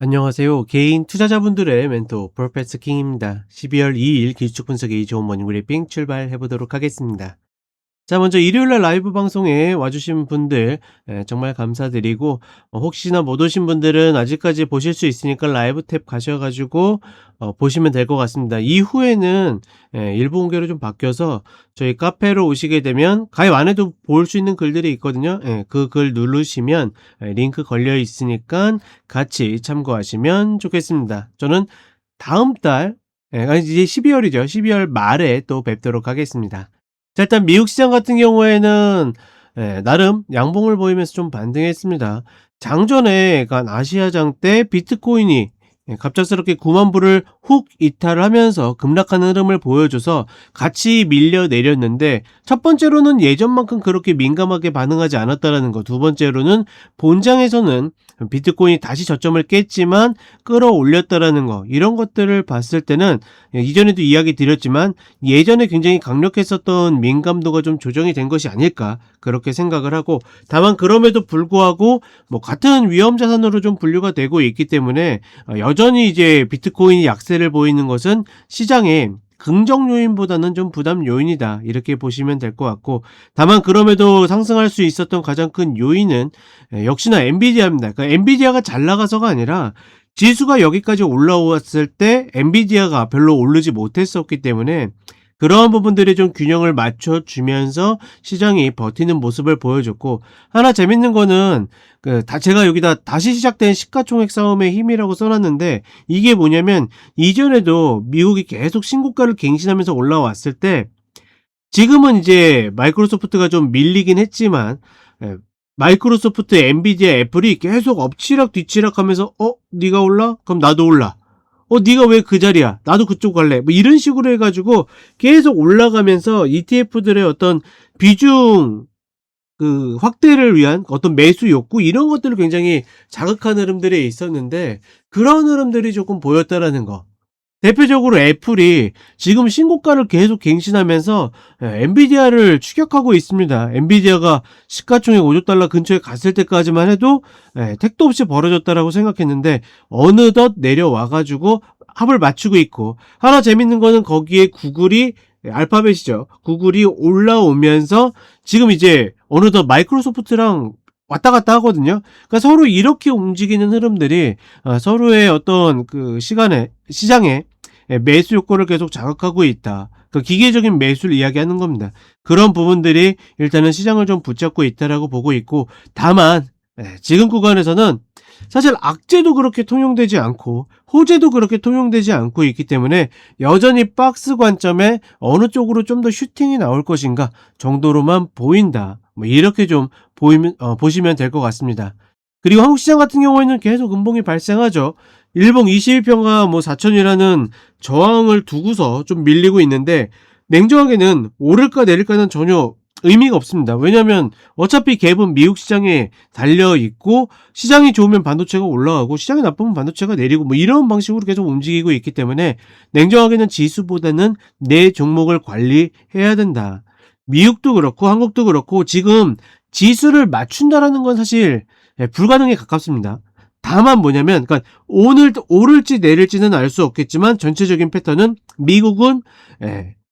안녕하세요. 개인 투자자분들의 멘토 프로페서 킹입니다. 12월 2일 기술적 분석의 좋은 모닝 브리핑 출발해 보도록 하겠습니다. 자, 먼저 일요일날 라이브 방송에 와주신 분들 정말 감사드리고, 혹시나 못 오신 분들은 아직까지 보실 수 있으니까 라이브 탭 가셔가지고 보시면 될 것 같습니다. 이후에는 일부 공개로 좀 바뀌어서 저희 카페로 오시게 되면 가입 안 해도 볼 수 있는 글들이 있거든요. 그 글 누르시면 링크 걸려 있으니까 같이 참고하시면 좋겠습니다. 저는 다음 달, 아니 이제 12월이죠. 12월 말에 또 뵙도록 하겠습니다. 자, 일단 미국 시장 같은 경우에는 나름 양봉을 보이면서 좀 반등했습니다. 장전에 간 아시아장 때 비트코인이 갑작스럽게 9만 불을 훅 이탈을 하면서 급락하는 흐름을 보여줘서 같이 밀려 내렸는데, 첫 번째로는 예전만큼 그렇게 민감하게 반응하지 않았다라는 거, 두 번째로는 본장에서는 비트코인이 다시 저점을 깼지만 끌어올렸다라는 거, 이런 것들을 봤을 때는 이전에도 이야기 드렸지만 예전에 굉장히 강력했었던 민감도가 좀 조정이 된 것이 아닐까, 그렇게 생각을 하고, 다만 그럼에도 불구하고 뭐 같은 위험 자산으로 좀 분류가 되고 있기 때문에 여전히 이제 비트코인이 약세를 보이는 것은 시장에 긍정 요인보다는 좀 부담 요인이다, 이렇게 보시면 될 것 같고, 다만 그럼에도 상승할 수 있었던 가장 큰 요인은 역시나 엔비디아입니다. 그러니까 엔비디아가 잘 나가서가 아니라 지수가 여기까지 올라왔을 때 엔비디아가 별로 오르지 못했었기 때문에 그러한 부분들이 좀 균형을 맞춰주면서 시장이 버티는 모습을 보여줬고, 하나 재밌는 거는 제가 여기다 다시 시작된 시가총액 싸움의 힘이라고 써놨는데, 이게 뭐냐면 이전에도 미국이 계속 신고가를 갱신하면서 올라왔을 때, 지금은 이제 마이크로소프트가 좀 밀리긴 했지만 마이크로소프트, 엔비디아, 애플이 계속 엎치락 뒤치락 하면서 네가 올라? 그럼 나도 올라. 네가 왜 그 자리야? 나도 그쪽 갈래. 뭐 이런 식으로 해가지고 계속 올라가면서 ETF들의 어떤 비중 확대를 위한 어떤 매수 욕구, 이런 것들을 굉장히 자극하는 흐름들이 있었는데, 그런 흐름들이 조금 보였다라는 거. 대표적으로 애플이 지금 신고가를 계속 갱신하면서 엔비디아를 추격하고 있습니다. 엔비디아가 시가총액 5조 달러 근처에 갔을 때까지만 해도 택도 없이 벌어졌다라고 생각했는데 어느덧 내려와가지고 합을 맞추고 있고, 하나 재밌는 거는 거기에 구글이, 알파벳이죠, 구글이 올라오면서 지금 이제 어느덧 마이크로소프트랑 왔다 갔다 하거든요. 그러니까 서로 이렇게 움직이는 흐름들이 서로의 어떤 시장에 매수 욕구를 계속 자극하고 있다. 그 기계적인 매수를 이야기하는 겁니다. 그런 부분들이 일단은 시장을 좀 붙잡고 있다라고 보고 있고, 다만 지금 구간에서는 사실 악재도 그렇게 통용되지 않고 호재도 그렇게 통용되지 않고 있기 때문에 여전히 박스 관점에 어느 쪽으로 좀 더 슈팅이 나올 것인가 정도로만 보인다, 뭐 이렇게 좀 보시면 될 것 같습니다. 그리고 한국 시장 같은 경우에는 계속 음봉이 발생하죠. 일봉 21평가 4천이라는 저항을 두고서 좀 밀리고 있는데, 냉정하게는 오를까 내릴까는 전혀 의미가 없습니다. 왜냐하면 어차피 갭은 미국 시장에 달려 있고, 시장이 좋으면 반도체가 올라가고 시장이 나쁘면 반도체가 내리고, 뭐 이런 방식으로 계속 움직이고 있기 때문에 냉정하게는 지수보다는 내 종목을 관리해야 된다. 미국도 그렇고 한국도 그렇고 지금 지수를 맞춘다라는 건 사실 불가능에 가깝습니다. 다만 뭐냐면, 그러니까 오늘 오를지 내릴지는 알 수 없겠지만 전체적인 패턴은 미국은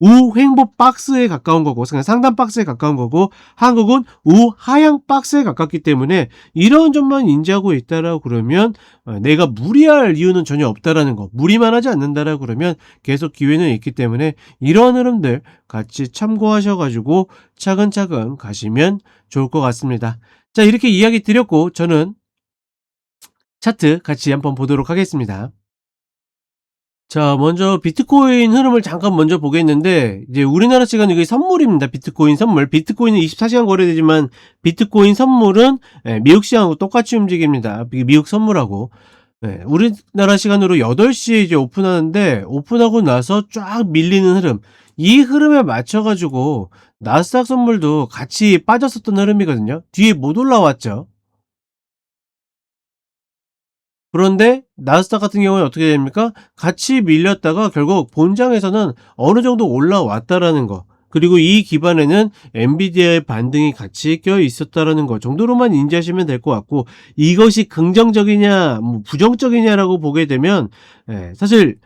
우횡보 박스에 가까운 거고, 상단 박스에 가까운 거고, 한국은 우하향 박스에 가깝기 때문에 이런 점만 인지하고 있다라고 그러면 내가 무리할 이유는 전혀 없다라는 거, 무리만 하지 않는다라고 그러면 계속 기회는 있기 때문에 이런 흐름들 같이 참고하셔가지고 차근차근 가시면 좋을 것 같습니다. 자, 이렇게 이야기 드렸고 저는 차트 같이 한번 보도록 하겠습니다. 자, 먼저 비트코인 흐름을 잠깐 먼저 보겠는데, 이제 우리나라 시간 이게 선물입니다. 비트코인 선물. 비트코인은 24시간 거래되지만 비트코인 선물은 미국 시장하고 똑같이 움직입니다. 미국 선물하고. 우리나라 시간으로 8시에 이제 오픈하는데, 오픈하고 나서 쫙 밀리는 흐름. 이 흐름에 맞춰가지고 나스닥 선물도 같이 빠졌었던 흐름이거든요. 뒤에 못 올라왔죠. 그런데 나스닥 같은 경우는 어떻게 됩니까? 같이 밀렸다가 결국 본장에서는 어느 정도 올라왔다라는 거. 그리고 이 기반에는 엔비디아의 반등이 같이 껴 있었다라는 것 정도로만 인지하시면 될 것 같고, 이것이 긍정적이냐 뭐 부정적이냐라고 보게 되면 사실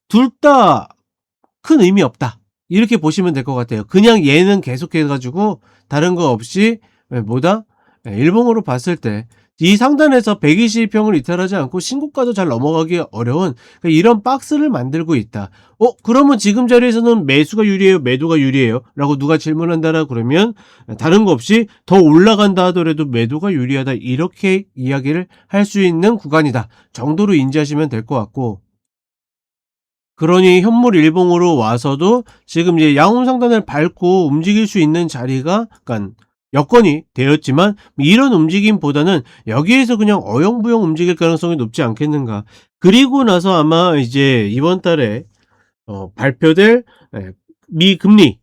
둘 다 큰 의미 없다, 이렇게 보시면 될 것 같아요. 그냥 얘는 계속해 가지고 다른 거 없이 뭐다? 일봉으로 봤을 때 이 상단에서 120평을 이탈하지 않고 신고가도 잘 넘어가기 어려운 이런 박스를 만들고 있다. 그러면 지금 자리에서는 매수가 유리해요, 매도가 유리해요? 라고 누가 질문한다라 그러면 다른 거 없이 더 올라간다 하더라도 매도가 유리하다, 이렇게 이야기를 할 수 있는 구간이다 정도로 인지하시면 될 것 같고, 그러니 현물 일봉으로 와서도 지금 이제 양호 상단을 밟고 움직일 수 있는 자리가, 그러니까 여건이 되었지만 이런 움직임보다는 여기에서 그냥 어영부영 움직일 가능성이 높지 않겠는가. 그리고 나서 아마 이제 이번 달에 발표될 미금리의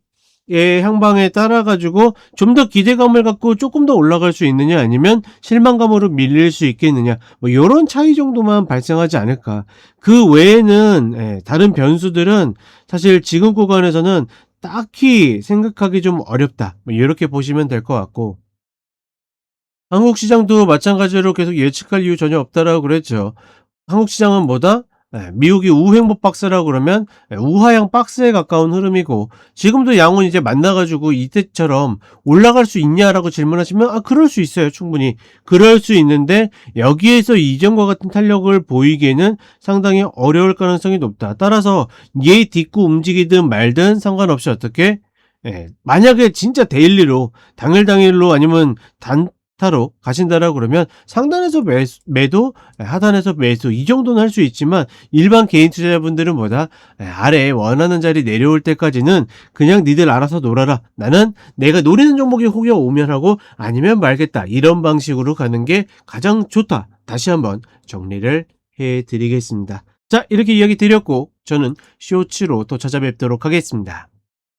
향방에 따라 가지고 좀 더 기대감을 갖고 조금 더 올라갈 수 있느냐, 아니면 실망감으로 밀릴 수 있겠느냐, 뭐 요런 차이 정도만 발생하지 않을까. 그 외에는 다른 변수들은 사실 지금 구간에서는 딱히 생각하기 좀 어렵다, 뭐 요렇게 보시면 될 것 같고, 한국 시장도 마찬가지로 계속 예측할 이유 전혀 없다라고 그랬죠. 한국 시장은 뭐다? 미국이 우행보 박스라고 그러면 우하향 박스에 가까운 흐름이고, 지금도 양은 이제 만나가지고 이때처럼 올라갈 수 있냐라고 질문하시면 그럴 수 있어요. 충분히 그럴 수 있는데, 여기에서 이전과 같은 탄력을 보이기에는 상당히 어려울 가능성이 높다. 따라서 얘 딛고 움직이든 말든 상관없이 어떻게, 만약에 진짜 데일리로 당일로 아니면 단타로 가신다라고 그러면 상단에서 매도, 하단에서 매수, 이 정도는 할 수 있지만, 일반 개인 투자자분들은 뭐다? 아래 원하는 자리 내려올 때까지는 그냥 니들 알아서 놀아라, 나는 내가 노리는 종목이 혹여 오면 하고 아니면 말겠다, 이런 방식으로 가는 게 가장 좋다. 다시 한번 정리를 해드리겠습니다. 자, 이렇게 이야기 드렸고 저는 쇼츠로 또 찾아뵙도록 하겠습니다.